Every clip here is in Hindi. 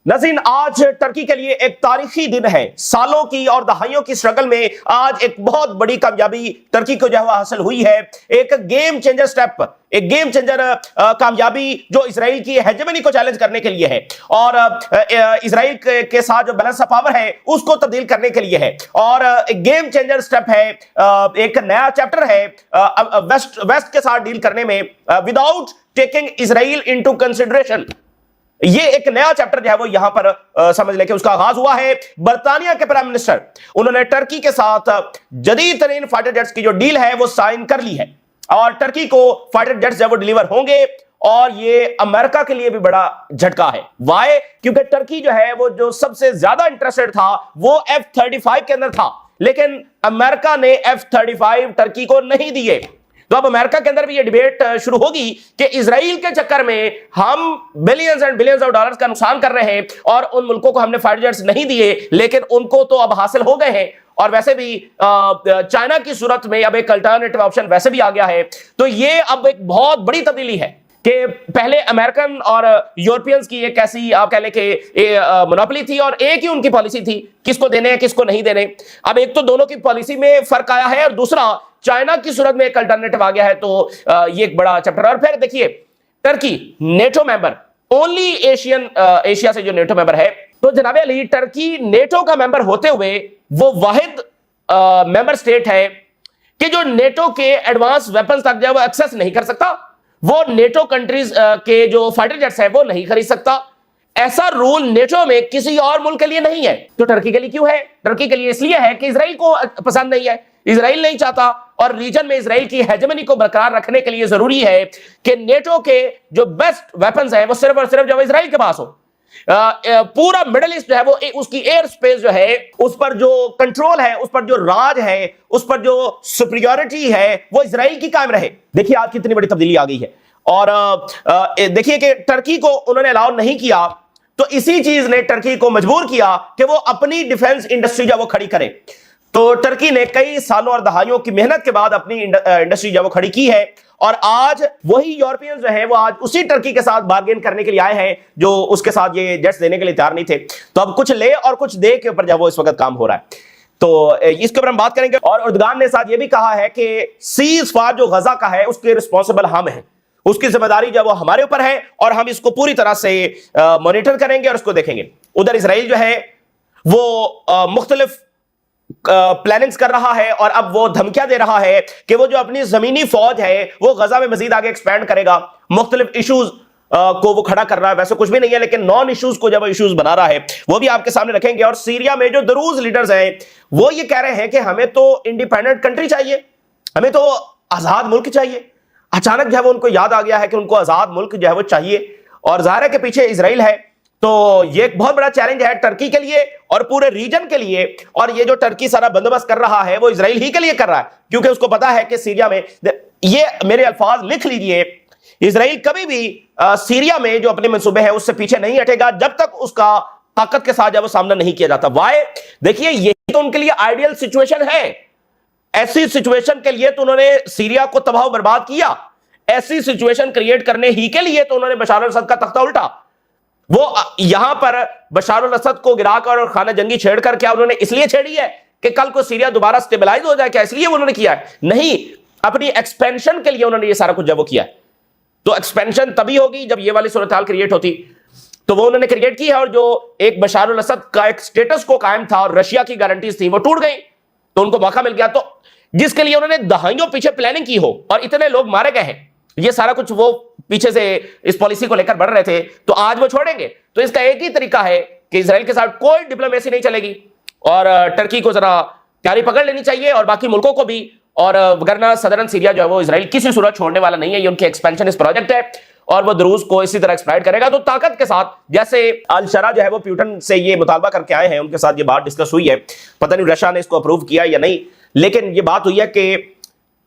नाज़रीन, आज टर्की के लिए एक तारीखी दिन है। सालों की और दहाइयों की स्ट्रगल में आज एक बहुत बड़ी कामयाबी टर्की को जो है हासिल हुई है। एक गेम चेंजर स्टेप, एक गेम चेंजर कामयाबी जो इजराइल की हेजेमनी को चैलेंज करने के लिए है और इजराइल के साथ जो बैलेंस ऑफ पावर है उसको तब्दील करने के लिए है और एक गेम चेंजर स्टेप है। एक नया चैप्टर है वेस्ट के साथ डील करने में without taking Israel into consideration. ये एक नया चैप्टर जो है वो यहां पर समझ लेके उसका आगाज हुआ है। बर्तानिया के प्राइम मिनिस्टर उन्होंने टर्की के साथ जदीद तरीन फाइटर जेट्स की जो डील है वो साइन कर ली है और टर्की को फाइटर जेट्स जो है वो डिलीवर होंगे और ये अमेरिका के लिए भी बड़ा झटका है। वाई? क्योंकि टर्की जो है वो जो सबसे ज्यादा इंटरेस्टेड था वो F-35 के अंदर था, लेकिन अमेरिका ने F-35 टर्की को नहीं दिए। तो अब अमेरिका के अंदर भी ये डिबेट शुरू होगी कि इजराइल के चक्कर में हम billions and billions of dollars का नुकसान कर रहे हैं और उन मुल्कों को हमने फाइटर जेट्स नहीं दिए, लेकिन उनको तो अब हासिल हो गए हैं और वैसे भी चाइना की सूरत में अब एक अल्टरनेटिव ऑप्शन वैसे भी आ गया है। तो ये अब एक बहुत बड़ी तब्दीली है कि पहले अमेरिकन और यूरोपियंस की एक ऐसी आप कह लें कि मोनोपोली थी और एक ही उनकी पॉलिसी थी किसको देने हैं किसको नहीं देने। अब एक तो दोनों की पॉलिसी में फर्क आया है और दूसरा चाइना की सूरत में एक अल्टरनेटिव आ गया है। तो ये एक बड़ा चैप्टर है। और फिर देखिए Turkey NATO member, only Asia से जो नेटो मेंबर है, तो जनाब अली टर्की नेटो का मेंबर होते हुए वो वाहिद मेंबर स्टेट है कि जो नेटो के एडवांस वेपन्स तक जो एक्सेस नहीं कर सकता, वो नेटो कंट्रीज के जो फाइटर जेट्स है वो नहीं खरीद सकता। ऐसा रूल नेटो में किसी और मुल्क के लिए नहीं है। तो टर्की के लिए क्यों है? टर्की के लिए इसलिए है कि इजराइल को पसंद नहीं है, इजराइल नहीं चाहता और रीजन में इजराइल की हेजेमनी को बरकरार रखने के लिए जरूरी है कि नेटो के जो बेस्ट वेपन्स हैं वो सिर्फ और सिर्फ जब इजराइल के पास हो। पूरा मिडिल ईस्ट जो है वो उसकी एयर स्पेस जो है उस पर जो कंट्रोल है, उस पर जो राज है, उस पर जो सुपीरियरिटी है वो इजराइल की कायम रहे। देखिए आज कितनी बड़ी तब्दीली आ गई है और देखिए कि टर्की को उन्होंने अलाउ नहीं किया तो इसी चीज ने टर्की को मजबूर किया कि वो अपनी डिफेंस इंडस्ट्री जो वो खड़ी करे। तो टर्की ने कई सालों और दहाइयों की मेहनत के बाद अपनी इंडस्ट्री जो वो खड़ी की है और आज वही यूरोपियंस जो है वो आज उसी टर्की के साथ बार्गेन करने के लिए आए हैं जो उसके साथ ये जेट्स देने के लिए तैयार नहीं थे। तो अब कुछ ले और कुछ दे के ऊपर जो वो इस वक्त काम हो रहा है। तो इसके ऊपर हम बात करेंगे और उर्दगान ने साथ ये भी कहा है कि सीज फायर जो गजा का है उसके रिस्पॉन्सिबल हम हैं, उसकी जिम्मेदारी जो वो हमारे ऊपर है और हम इसको पूरी तरह से मॉनिटर करेंगे और उसको देखेंगे। उधर इजराइल जो है वो मुख्तलिफ प्लानिंग्स कर रहा है और अब वो धमकियां दे रहा है कि वो जो अपनी जमीनी फौज है वो गजा में मजीद आगे एक्सपैंड करेगा, मुख्तलिफ इश्यूज को वो खड़ा कर रहा है। वैसे कुछ भी नहीं है, लेकिन नॉन इश्यूज को जब इश्यूज बना रहा है वो भी आपके सामने रखेंगे। और सीरिया में जो दरूज लीडर्स हैं वो ये कह रहे हैं कि हमें तो इंडिपेंडेंट कंट्री चाहिए, हमें तो आजाद मुल्क चाहिए। अचानक जो है वो उनको याद आ गया है कि उनको आजाद मुल्क जो है वो चाहिए और जाहिर है कि पीछे इजराइल है। तो ये एक बहुत बड़ा चैलेंज है टर्की के लिए और पूरे रीजन के लिए। और ये जो टर्की सारा बंदोबस्त कर रहा है वो इजराइल ही के लिए कर रहा है क्योंकि उसको पता है कि सीरिया में, ये मेरे अल्फाज लिख लीजिए, इजराइल कभी भी सीरिया में जो अपने मंसूबे हैं उससे पीछे नहीं हटेगा जब तक उसका ताकत के साथ जब वो सामना नहीं किया जाता। वाई? देखिए यही तो उनके लिए आइडियल सिचुएशन है। ऐसी सिचुएशन के लिए तो उन्होंने सीरिया को तबाह बर्बाद किया, ऐसी सिचुएशन क्रिएट करने ही के लिए तो उन्होंने बशार अल असद का तख्ता उल्टा। वो यहां पर बशार अल असद को गिराकर और खाना जंगी छेड़कर क्या उन्होंने इसलिए छेड़ी है कि कल को सीरिया दोबारा स्टेबलाइज हो जाए? क्या इसलिए उन्होंने किया है? नहीं, अपनी एक्सपेंशन के लिए उन्होंने ये सारा कुछ जब वो किया है। तो एक्सपेंशन तभी होगी जब ये वाली सूरत हाल क्रिएट होती, तो वो उन्होंने क्रिएट की है। और जो एक बशार अल असद का एक स्टेटस को कायम था और रशिया की गारंटीज थी वो टूट गई, तो उनको मौका मिल गया। तो जिसके लिए उन्होंने दहाइयों पीछे प्लानिंग की हो और इतने लोग मारे गए हैं, ये सारा कुछ वो पीछे से इस पॉलिसी को लेकर बढ़ रहे थे, तो आज वो छोड़ेंगे। तो इसका एक ही तरीका है कि इजराइल के साथ कोई डिप्लोमेसी नहीं चलेगी और टर्की को जरा तैयारी पकड़ लेनी चाहिए और बाकी मुल्कों को भी। और वरना सदरन सीरिया जो है वो इजराइल किसी सूरत छोड़ने वाला नहीं है। ये उनकी एक्सपेंशन इस प्रोजेक्ट है और वो दरूज को इसी तरह एक्सप्लॉइट करेगा। तो ताकत के साथ, जैसे अल शरा जो है वो प्यूटन से ये मुतालबा करके आए हैं, उनके साथ ये बात डिस्कस हुई है, पता नहीं रशिया ने इसको अप्रूव किया या नहीं, लेकिन ये बात हुई है कि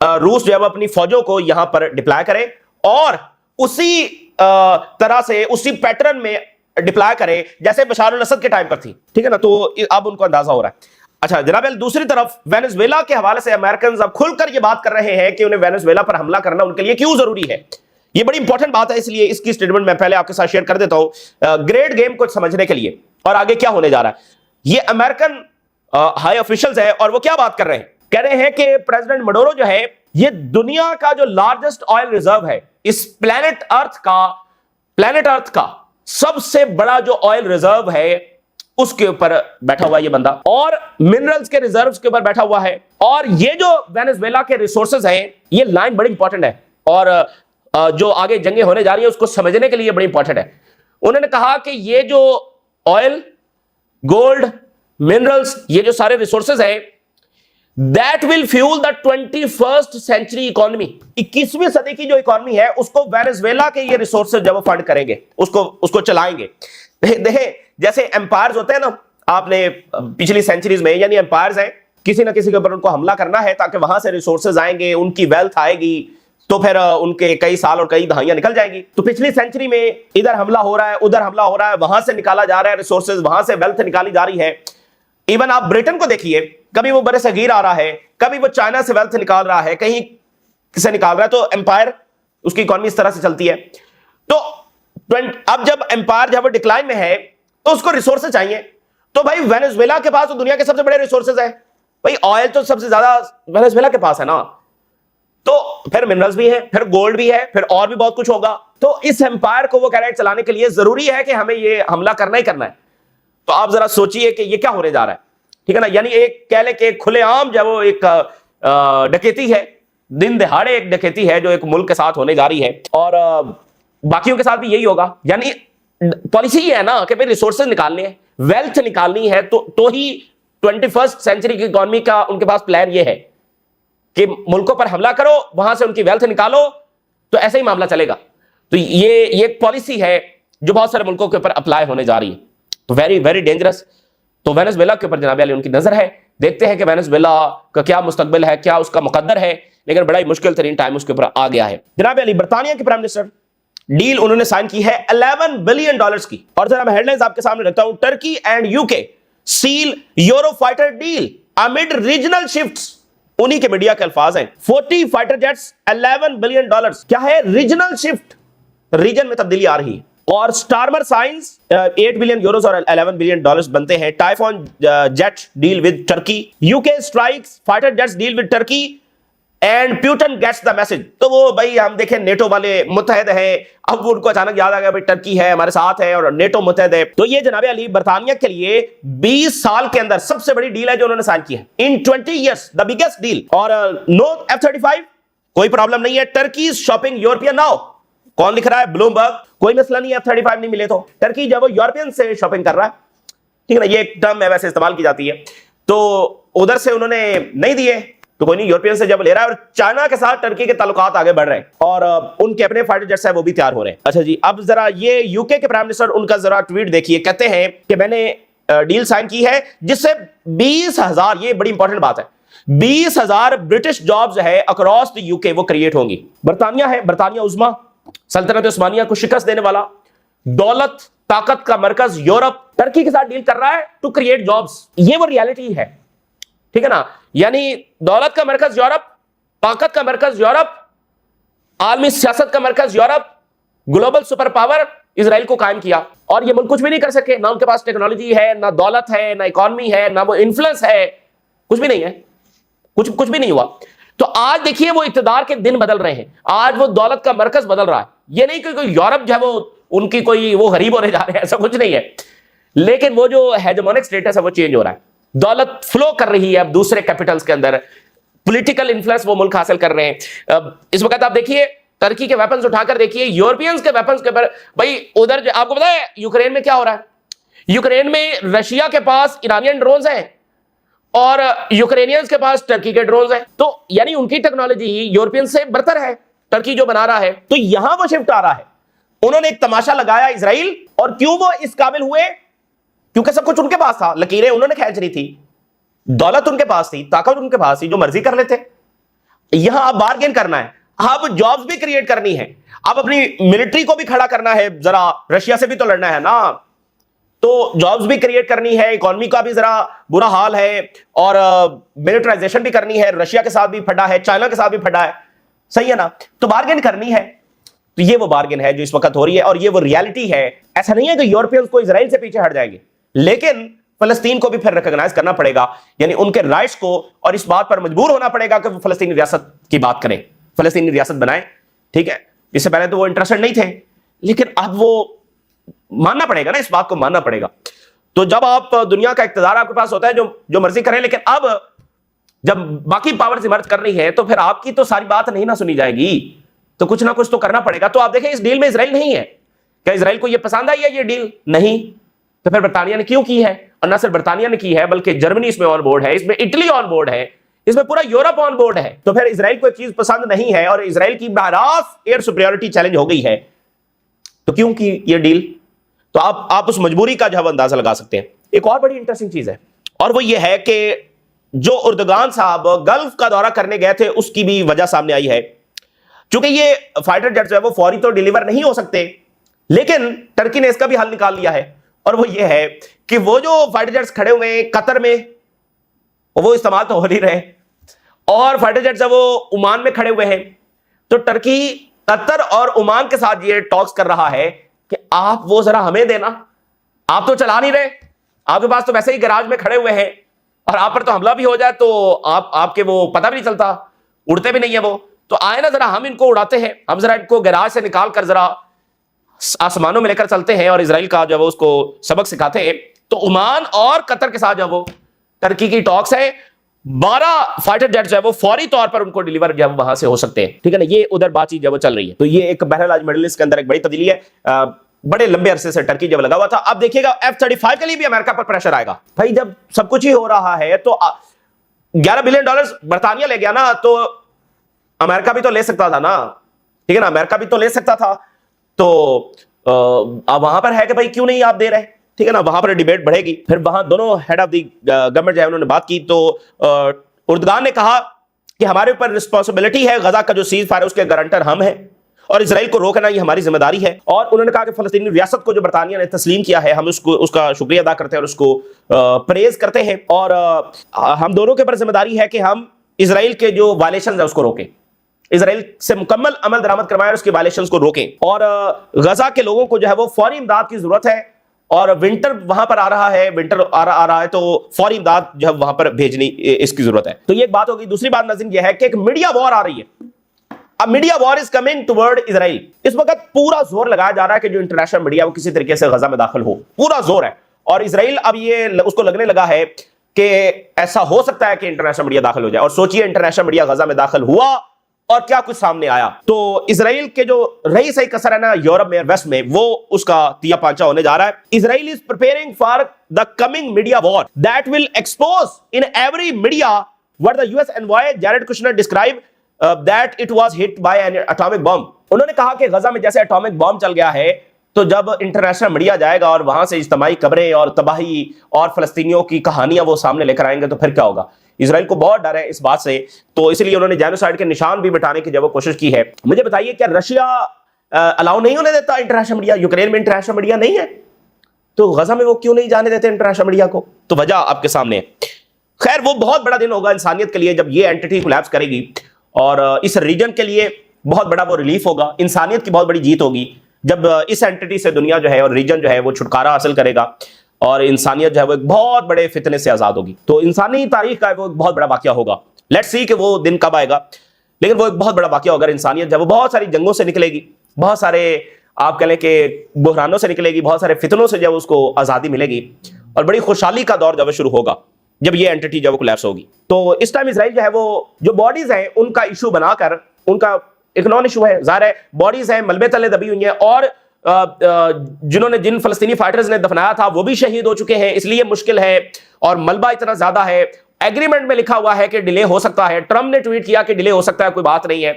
रूस जो है वो अपनी फौजों को यहां पर डिप्लॉय करे और उसी तरह से उसी पैटर्न में डिप्लॉय करे जैसे बशार अल असद के टाइम पर थी। ठीक है ना? तो अब उनको अंदाजा हो रहा है। अच्छा जनाब, दूसरी तरफ वेनेजुएला के हवाले से अमेरिकन अब खुलकर ये बात कर रहे हैं कि उन्हें वेनेजुएला पर हमला करना उनके लिए क्यों जरूरी है। ये बड़ी इंपॉर्टेंट बात है, इसलिए इसकी स्टेटमेंट मैं पहले आपके साथ शेयर कर देता हूं ग्रेट गेम को समझने के लिए और आगे क्या होने जा रहा है। ये अमेरिकन हाई ऑफिशियल्स है और वो क्या बात कर रहे हैं, कह रहे हैं कि प्रेसिडेंट मडोरो जो है ये दुनिया का जो लार्जेस्ट ऑयल रिजर्व है, इस प्लेनेट अर्थ का सबसे बड़ा जो ऑयल रिजर्व है उसके ऊपर बैठा हुआ ये बंदा, और मिनरल्स के रिजर्व्स के ऊपर बैठा हुआ है। और ये जो वेनेजुएला के रिसोर्सेज हैं, ये लाइन बड़ी इंपॉर्टेंट है और जो आगे जंगें होने जा रही है उसको समझने के लिए बड़ी इंपॉर्टेंट है। उन्होंने कहा कि ये जो ऑयल, गोल्ड, मिनरल्स, ये जो सारे रिसोर्सेज हैं, that will fuel the 21st century economy. 21वीं सदी की जो इकोनॉमी है उसको वेनेजुएला के ये रिसोर्सेज जब फंड करेंगे, उसको चलाएंगे। देखें जैसे एम्पायर्स होते हैं ना, आपने पिछली सेंचुरीज में, यानी एम्पायर्स हैं, किसी ना किसी के ऊपर उनको हमला करना है ताकि वहां से रिसोर्सेज आएंगे, उनकी वेल्थ आएगी, तो फिर उनके कई साल और कई दहाइयां निकल जाएंगी। तो पिछली सेंचुरी में इधर हमला हो रहा है, उधर हमला हो रहा है, वहां से निकाला जा रहा है रिसोर्सेज, वहां से वेल्थ निकाली जा रही है। इवन आप ब्रिटेन को देखिए, कभी वो बड़े सगीर आ रहा है, कभी वो चाइना से वेल्थ निकाल रहा है, कहीं से निकाल रहा है। तो एम्पायर, उसकी इकोनॉमी इस तरह से चलती है। तो अब जब एम्पायर जब डिक्लाइन में है तो उसको रिसोर्सेज चाहिए। तो भाई वेनेजुएला के पास तो दुनिया के सबसे बड़े रिसोर्सेज है भाई, ऑयल तो सबसे ज्यादा वेनेजुएला के पास है ना, तो फिर मिनरल्स भी है, फिर गोल्ड भी है, फिर और भी बहुत कुछ होगा। तो इस एम्पायर को वो कह रहे हैं चलाने के लिए जरूरी है कि हमें ये हमला करना ही करना है। तो आप जरा सोचिए कि ये क्या होने जा रहा है, ठीक है ना। यानी एक कह ले कि खुलेआम जब वो एक डकैती है, दिन दहाड़े एक डकैती है जो एक मुल्क के साथ होने जा रही है, और बाकियों के साथ भी यही होगा। यानी पॉलिसी ये है ना कि भाई रिसोर्सेज निकालने हैं, वेल्थ निकालनी है, तो ही 21st सेंचुरी की इकोनॉमी का उनके पास प्लान ये है कि मुल्कों पर हमला करो, वहां से उनकी वेल्थ निकालो, तो ऐसे ही मामला चलेगा। तो ये एक पॉलिसी है जो बहुत सारे मुल्कों के ऊपर अप्लाई होने जा रही है। तो वेरी वेरी डेंजरस। तो वेनेजुएला के ऊपर जनाब अली उनकी नजर है। देखते हैं कि वेनेजुएला का क्या मुस्तकबिल है, क्या उसका मुकद्दर है, लेकिन बड़ा ही मुश्किल तरीन टाइम उसके ऊपर आ गया है। जनाब अली बर्तानिया के प्राइम मिनिस्टर डील उन्होंने साइन की है $11 बिलियन की। और जरा मैं हेडलाइंस आपके सामने रखता हूं, Turkey and UK seal euro fighter deal amid regional shifts. उन्हीं के मीडिया के अल्फाज हैं। 40 फाइटर जेट्स, $11 बिलियन। क्या है रीजनल शिफ्ट, रीजन में तब्दीली आ रही है। और स्टारमर साइंस 8 बिलियन यूरोस और $11 बिलियन बनते हैं। Typhoon jet deal with Turkey, UK strikes fighter jets deal with Turkey and Putin gets the message. तो वो भाई हम देखें नेटो वाले मुत्तहद हैं, अब उनको अचानक याद आ गया भाई टर्की है हमारे साथ है और नेटो मुत्तहद है। तो ये जनाब अली बर्तानिया के लिए 20 साल के अंदर सबसे बड़ी डील है जो उन्होंने साइन की है। इन 20 years द बिगेस्ट डील। और नो F-35, कोई प्रॉब्लम नहीं है। Turkey shopping European now. कौन लिख रहा है? ब्लूमबर्ग। कोई मसला नहीं है F-35 नहीं मिले तो। टर्की जब वो यूरोपियन से शॉपिंग कर रहा है, ठीक है ना, ये एक टर्म है वैसे इस्तेमाल की जाती है। तो उधर से उन्होंने नहीं दिए तो कोई नहीं, यूरोपियन से जब ले रहा है। और चाइना के साथ टर्की के ताल्लुकात आगे बढ़ रहे हैं और उनके अपने फाइटर जेट्स है वो भी तैयार हो रहे हैं। अच्छा जी, अब जरा ये यूके के प्राइम मिनिस्टर उनका जरा ट्वीट देखिए। कहते हैं कि मैंने डील साइन की है जिससे 20,000, ये बड़ी इंपॉर्टेंट बात है, 20,000 ब्रिटिश जॉब्स है अक्रॉस द यूके वो क्रिएट होंगी। बर्तानिया है, बर्तानिया उस्मा सल्तनत उस्मानिया को शिकस्त देने वाला, दौलत ताकत का मरकज यूरोप, टर्की के साथ डील कर रहा है टू क्रिएट जॉब्स। ये वो रियलिटी है, ठीक है ना। यानी दौलत का मरकज यूरोप, ताकत का मरकज यूरोप, आलमी सियासत का मरकज Europe, global super power Israel को कायम किया। और ये मुल्क कुछ भी नहीं कर सके, ना उनके पास टेक्नोलॉजी है, ना दौलत है, ना इकोनॉमी है, ना वो इन्फ्लुएंस है, कुछ भी नहीं है, कुछ भी नहीं हुआ। तो आज देखिए वो इक्तदार के दिन बदल रहे हैं, आज वो दौलत का मरकज बदल रहा है। ये नहीं कि कोई यूरोप जो है वो उनकी कोई वो गरीब होने जा रहे हैं, ऐसा कुछ नहीं है, लेकिन वो जो हेजेमोनिक स्टेटस है वो चेंज हो रहा है। दौलत फ्लो कर रही है अब दूसरे कैपिटल्स के अंदर, पॉलिटिकल इन्फ्लुएंस वो मुल्क हासिल कर रहे हैं। इस वक्त आप देखिए टर्की के वेपन्स उठाकर देखिए, यूरोपियंस के वेपन्स के ऊपर भाई उधर आपको पता है यूक्रेन में क्या हो रहा है? यूक्रेन में रशिया के पास ईरानियन ड्रोन्स हैं और यूक्रेनियंस के पास टर्की के ड्रोन्स हैं। तो यानी उनकी टेक्नोलॉजी यूरोपियन से बरतर है, टर्की जो बना रहा है। तो यहां वो शिफ्ट आ रहा है। उन्होंने एक तमाशा लगाया इजराइल, और क्यों वो इस काबिल हुए? क्योंकि सब कुछ उनके पास था, लकीरें उन्होंने खींच रही थी, दौलत उनके पास थी, ताकत उनके पास थी, जो मर्जी कर लेते। यहां अब बार्गेन करना है, अब जॉब्स भी क्रिएट करनी है, अब अपनी मिलिट्री को भी खड़ा करना है, जरा रशिया से भी तो लड़ना है ना, तो जॉब्स भी क्रिएट करनी है, इकोनॉमी का भी जरा बुरा हाल है, और मिलिटराइजेशन भी करनी है। रशिया के साथ भी फटा है, चाइना के साथ भी फटा है, सही है ना। तो बार्गेन करनी है। तो ये वो बार्गेन है जो इस वक्त हो रही है और ये वो रियलिटी है। ऐसा नहीं है कि यूरोपियंस को इजराइल से पीछे हट जाएंगे, लेकिन फलस्तीन को भी फिर रिकॉग्नाइज करना पड़ेगा, यानी उनके राइट्स को, और इस बात पर मजबूर होना पड़ेगा कि वो फलस्तीनी रियासत की बात करें, फलस्तीनी रियासत बनाए। ठीक है, इससे पहले तो वो इंटरेस्टेड नहीं थे, लेकिन अब वो मानना पड़ेगा ना, इस बात को मानना पड़ेगा। तो जब आप दुनिया का इख्तियार आपके पास होता है, जो मर्जी करें, लेकिन अब जब बाकी पावर्स इमर्ज कर रही है तो फिर आपकी तो सारी बात नहीं ना सुनी जाएगी, तो कुछ ना कुछ तो करना पड़ेगा। तो आप देखें इस डील में इजराइल नहीं है। क्या इजराइल को यह पसंद आई है ये डील? नहीं। तो फिर बरतानिया ने क्यों की है? और ना सिर्फ बरतानिया ने की है, बल्कि जर्मनी इसमें ऑन बोर्ड है, इसमें इटली ऑन बोर्ड है, इसमें पूरा यूरोप ऑन बोर्ड है। तो फिर इजराइल को एक चीज पसंद नहीं है और इजराइल की बहरास एयर सुपीरियरिटी चैलेंज हो गई है, तो क्यों की ये डील? तो आप उस मजबूरी का जो है अंदाजा लगा सकते हैं। एक और बड़ी इंटरेस्टिंग चीज है, और वो ये है कि जो उर्दुगान साहब गल्फ का दौरा करने गए थे उसकी भी वजह सामने आई है। चूंकि ये फाइटर जेट जो है वो फौरी तो डिलीवर नहीं हो सकते, लेकिन टर्की ने इसका भी हल निकाल लिया है, और वो ये है कि वो जो फाइटर जेट्स खड़े हुए हैं कतर में, वो इस्तेमाल तो हो नहीं रहे, और फाइटर जेट्स वो ओमान में खड़े हुए हैं। तो टर्की कतर और ओमान के साथ ये टॉक्स कर रहा है कि आप वो जरा हमें देना, आप तो चला नहीं रहे, आपके पास तो वैसे ही गैराज में खड़े हुए हैं, और आप पर तो हमला भी हो जाए तो आपके वो पता भी नहीं चलता, उड़ते भी नहीं है वो, तो आए ना जरा हम इनको उड़ाते हैं, हम जरा इनको गैराज से निकाल कर जरा आसमानों में लेकर चलते हैं और इजराइल का जो वो उसको सबक सिखाते हैं। तो ओमान और कतर के साथ जो वो टर्की की टॉक्स है, 12 फाइटर जेट जो है वो फौरी तौर पर उनको डिलीवर जब वहां से हो सकते हैं। ठीक है ना, ये उधर बातचीत जब वो चल रही है। तो ये एक बहरहाल आज मिडिल ईस्ट के अंदर एक बड़ी तब्दीली है। बड़े लंबे अरसे से टर्की जब लगा हुआ था, अब देखिएगा F-35 के लिए भी अमेरिका पर प्रेशर आएगा। भाई जब सब कुछ ही हो रहा है तो $11 बिलियन बरतानिया ले गया ना, तो अमेरिका भी तो ले सकता था ना। ठीक है ना, अमेरिका भी तो ले सकता था। तो अब वहां पर है कि भाई क्यों नहीं आप दे रहे? ठीक है ना, वहां पर डिबेट बढ़ेगी। फिर वहां दोनों हेड ऑफ द गवर्नमेंट जो है उन्होंने बात की, तो उर्दुगान ने कहा कि हमारे ऊपर रिस्पॉन्सिबिलिटी है, गजा का जो सीज फायर उसके गारंटर हम हैं और इजराइल को रोकना ये हमारी जिम्मेदारी है। और उन्होंने कहा कि फलस्तीनी रियासत को जो बरतानिया ने तस्लीम किया है, हम उसका शुक्रिया अदा करते हैं और उसको प्रेज करते हैं, और हम दोनों के ऊपर जिम्मेदारी है कि हम इजराइल के जो वायलेशन है उसको रोकें, इजराइल से मुकम्मल अमल दरामद करवाएं और उसके वायलेशंस को रोकें। और गजा के लोगों को जो है वो फौरी इमदाद की जरूरत है, और विंटर वहां पर आ रहा है, विंटर आ रहा है, तो फौरी इमदाद जो है वहां पर भेजनी इसकी जरूरत है। तो ये एक बात होगी। दूसरी बात नाज़रीन ये है कि एक मीडिया वॉर आ रही है। अब media war is coming toward Israel. इस वक्त पूरा जोर लगाया जा रहा है कि जो इंटरनेशनल मीडिया वो किसी तरीके से गजा में दाखिल हो, पूरा जोर है। और इजराइल अब ये उसको लगने लगा है कि ऐसा हो सकता है कि इंटरनेशनल मीडिया दाखिल हो जाए। और सोचिए इंटरनेशनल मीडिया गजा में दाखिल हुआ और क्या कुछ सामने आया। तो इजराइल के जो रही सही कसर है ना यूरोप में, वेस्ट में, वो उसका तिया पांचा होने जा रहा है। Israel is preparing for the coming media war that will expose in every media what the US envoy Jared Kushner describe that it was hit by N atomic bomb. उन्होंने कहा कि गजा में जैसे एटॉमिक बॉम्ब चल गया है, तो जब इंटरनेशनल मीडिया जाएगा और वहां से इज्तिमाई खबरें और तबाही और फलस्तीनियों की कहानियां वो सामने लेकर आएंगे, तो फिर क्या होगा। इजराइल को बहुत डर है इस बात से, तो इसलिए उन्होंने जेनोसाइड के निशान भी मिटाने की जब वो कोशिश की है। मुझे बताइए क्या रशिया अलाउ नहीं होने देता इंटरनेशनल मीडिया? यूक्रेन में इंटरनेशनल मीडिया नहीं है, तो गजा में वो क्यों नहीं जाने देते इंटरनेशनल मीडिया को? तो वजह आपके सामने है। खैर वो बहुत बड़ा दिन होगा इंसानियत के लिए जब ये एंटिटी कोलैप्स करेगी, और इस रीजन के लिए बहुत बड़ा वो रिलीफ होगा, इंसानियत की बहुत बड़ी जीत होगी जब इस एंटिटी से दुनिया जो है और रीजन जो है वो छुटकारा हासिल करेगा और इंसानियत जो है वो एक बहुत बड़े फितने से आजाद होगी। तो इंसानी तारीख का वो एक बहुत बड़ा वाकया होगा। लेट्स सी कि वो दिन कब आएगा, लेकिन वो एक बहुत बड़ा वाकया होगा। इंसानियत जब वो बहुत सारी जंगों से निकलेगी, बहुत सारे आप कह लें कि बुहरानों से निकलेगी, बहुत सारे फितनों से जब उसको आजादी मिलेगी, और बड़ी खुशहाली का दौर जब शुरू होगा जब ये एंटिटी जब कोलैप्स होगी। तो इस टाइम इजराइल जो है वो जो बॉडीज हैं उनका इशू बनाकर, उनका एक नॉन इशू है, जाहिर है बॉडीज हैं मलबे तले दबी हुई हैं, और जिन फलस्तीनी फाइटर्स ने दफनाया था वो भी शहीद हो चुके हैं, इसलिए मुश्किल है और मलबा इतना ज्यादा है। एग्रीमेंट में लिखा हुआ है कि डिले हो सकता है, ट्रम्प ने ट्वीट किया कि डिले हो सकता है, कोई बात नहीं है,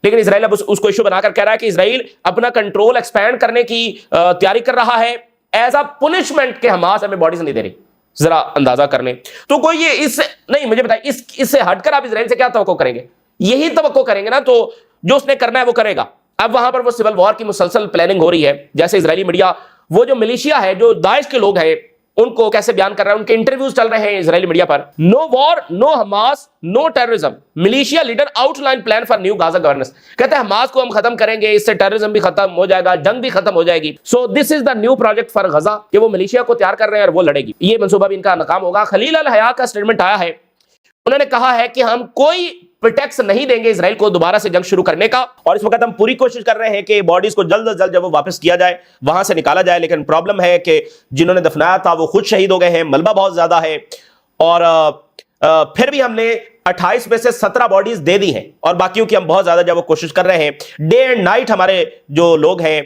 लेकिन इजराइल अब उसको इशू बनाकर कह रहा है कि इजराइल अपना कंट्रोल एक्सपैंड करने की तैयारी कर रहा है एज अ पुनिशमेंट के हमास हमें बॉडीज नहीं दे रही। जरा अंदाजा कर लें। तो कोई ये इससे नहीं, मुझे बताइए इससे हटकर आप इजराइल से क्या तवक्को करेंगे? यही तवक्को करेंगे ना, तो जो उसने करना है वो करेगा। अब वहां पर वो सिविल वॉर की मुसलसल प्लानिंग हो रही है। जैसे इजरायली मीडिया, वो जो मिलिशिया है, जो दाइश के लोग हैं, उनको कैसे बयान कर रहा है, उनके इंटरव्यूज चल रहे हैं इजरायली मीडिया पर। No war, no Hamas, no terrorism, militia leader outline plan for new Gaza governance. कहते हैं हमास को हम खत्म करेंगे, इससे टेररिज्म भी खत्म हो जाएगा, जंग भी खत्म हो जाएगी। So this is the new project for Gaza, कि वो मिलिशिया को तैयार कर रहे हैं और वो लड़ेगी। ये मंसूबा भी इनका नाकाम होगा। खलील अल हया का स्टेटमेंट आया है, उन्होंने कहा है कि हम कोई प्रिटेक्स नहीं देंगे इजराइल को दोबारा से जंग शुरू करने का, और इस वक्त हम पूरी कोशिश कर रहे हैं कि बॉडीज को जल्द से जल्द जब वो वापस किया जाए, वहां से निकाला जाए। लेकिन प्रॉब्लम है कि जिन्होंने दफनाया था वो खुद शहीद हो गए हैं, मलबा बहुत ज्यादा है, और फिर भी हमने 28 में से 17 बॉडीज दे दी हैं, और बाकियों की हम बहुत ज्यादा जब वो कोशिश कर रहे हैं। डे एंड नाइट हमारे जो लोग हैं,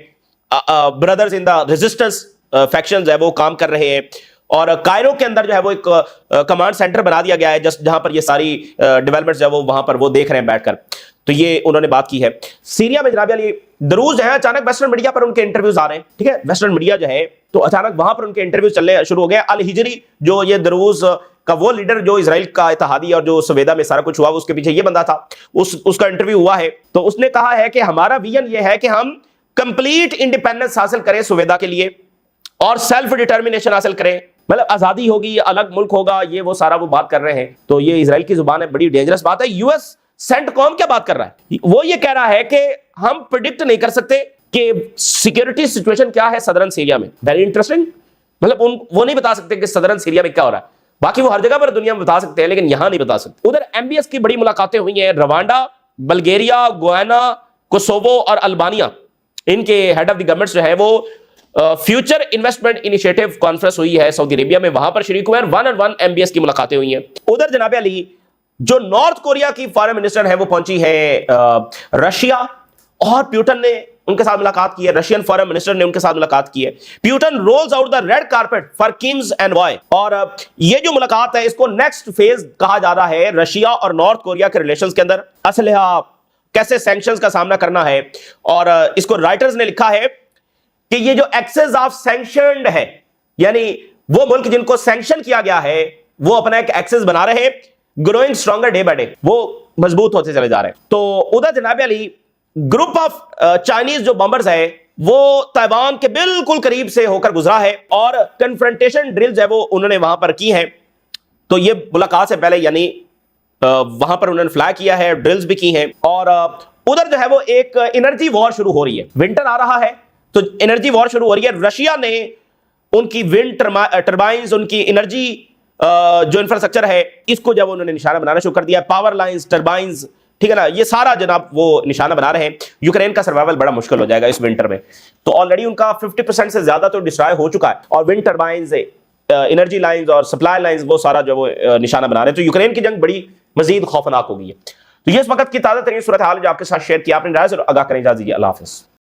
brothers in the resistance factions है, वो काम कर रहे हैं। और कायरो के अंदर जो है वो एक कमांड सेंटर बना दिया गया है, जस्ट जहां पर ये सारी डेवलपमेंट्स है वो वहां पर वो देख रहे हैं बैठकर। तो ये उन्होंने बात की है। सीरिया में जनाब अली दरूज है, अचानक वेस्टर्न मीडिया पर उनके इंटरव्यूज आ रहे हैं, ठीक है, वेस्टर्न मीडिया जो है, तो अचानक वहां पर उनके इंटरव्यूज चलने शुरू हो गए। अल हिजरी जो ये दरूज का वो लीडर जो इजराइल का इत्तेहादी और जो सवेदा में सारा कुछ हुआ उसके पीछे ये बंदा था, उसका इंटरव्यू हुआ है। तो उसने कहा है कि हमारा विजन ये है कि हम कंप्लीट इंडिपेंडेंस हासिल करें सवेदा के लिए, और सेल्फ डिटर्मिनेशन हासिल करें, मतलब आजादी होगी, अलग मुल्क होगा, ये वो सारा वो बात कर रहे हैं। तो ये इजराइल की जुबान है, बड़ी डेंजरस बात है। यूएस सेंटकॉम क्या बात कर रहा है, वो ये कह रहा है कि हम प्रिडिक्ट नहीं कर सकते कि सिक्योरिटी सिचुएशन क्या है सदर्न सीरिया में। वेरी इंटरेस्टिंग, मतलब वो नहीं बता सकते कि सदर्न सीरिया में क्या हो रहा है। बाकी वो हर जगह पर दुनिया में बता सकते हैं, लेकिन यहां नहीं बता सकते। उधर एमबीएस की बड़ी मुलाकातें हुई हैं, रवांडा, बल्गेरिया, गुयाना, कोसोवो और अल्बानिया, इनके हेड ऑफ द गवर्नमेंट जो है वो फ्यूचर इन्वेस्टमेंट इनिशिएटिव कॉन्फ्रेंस हुई है सऊदी अरेबिया में, वहां पर शरीक हुए हैं। 1-on-1 एमबीएस की मुलाकातें हुई हैं। उधर जनाब अली जो नॉर्थ कोरिया की फॉरेन मिनिस्टर है वो पहुंची है रशिया, और प्यूटन ने उनके साथ मुलाकात की है, रशियन फॉरेन मिनिस्टर ने उनके साथ मुलाकात की है। Putin roles out the red carpet for KIMS envoy, और ये जो मुलाकात है इसको नेक्स्ट फेज कहा जा रहा है रशिया और नॉर्थ कोरिया के रिलेशंस के अंदर। असलहा, कैसे सैंक्शंस का सामना करना है, और इसको राइटर्स ने लिखा है कि ये जो एक्सेस ऑफ सैंक्शनड है, यानी वो मुल्क जिनको सैंक्शन किया गया है वो अपना एक एक्सेस बना रहे हैं, growing stronger day by day, वो मजबूत होते चले जा रहे हैं। तो उधर जनाब अली ग्रुप ऑफ चाइनीज जो बॉम्बर्स है वो ताइवान के बिल्कुल करीब से होकर गुजरा है, और कन्फ्रंटेशन ड्रिल्स है वो उन्होंने वहां पर की है। तो ये मुलाकात से पहले यानी वहां पर उन्होंने फ्लाई किया है, ड्रिल्स भी की हैं। और उधर जो है वो एक एनर्जी वॉर शुरू हो रही है, विंटर आ रहा है तो एनर्जी वॉर शुरू हो रही है। रशिया ने उनकी विंड टर्बाइंस, उनकी एनर्जी जो इंफ्रास्ट्रक्चर है, इसको जब उन्होंने निशाना बनाना शुरू कर दिया, पावर लाइंस, टर्बाइंस, ठीक है ना, ये सारा जनाब वो निशाना बना रहे हैं। यूक्रेन का सर्वाइवल बड़ा मुश्किल हो जाएगा इस विंटर में। तो ऑलरेडी उनका 50% से ज्यादा तो डिस्ट्रॉय हो चुका है, और विंड टर्बाइंस, एनर्जी लाइंस और सप्लाई लाइंस वो सारा जो वो निशाना बना रहे हैं। तो यूक्रेन की जंग बड़ी मजीद खौफनाक हो गई है। तो ये इस वक्त की ताजा तरीन सूरत हाल जो आपके साथ शेयर किया, अपनी राय से आगाह करें। इजाजत दीजिए, अल्लाह हाफिज।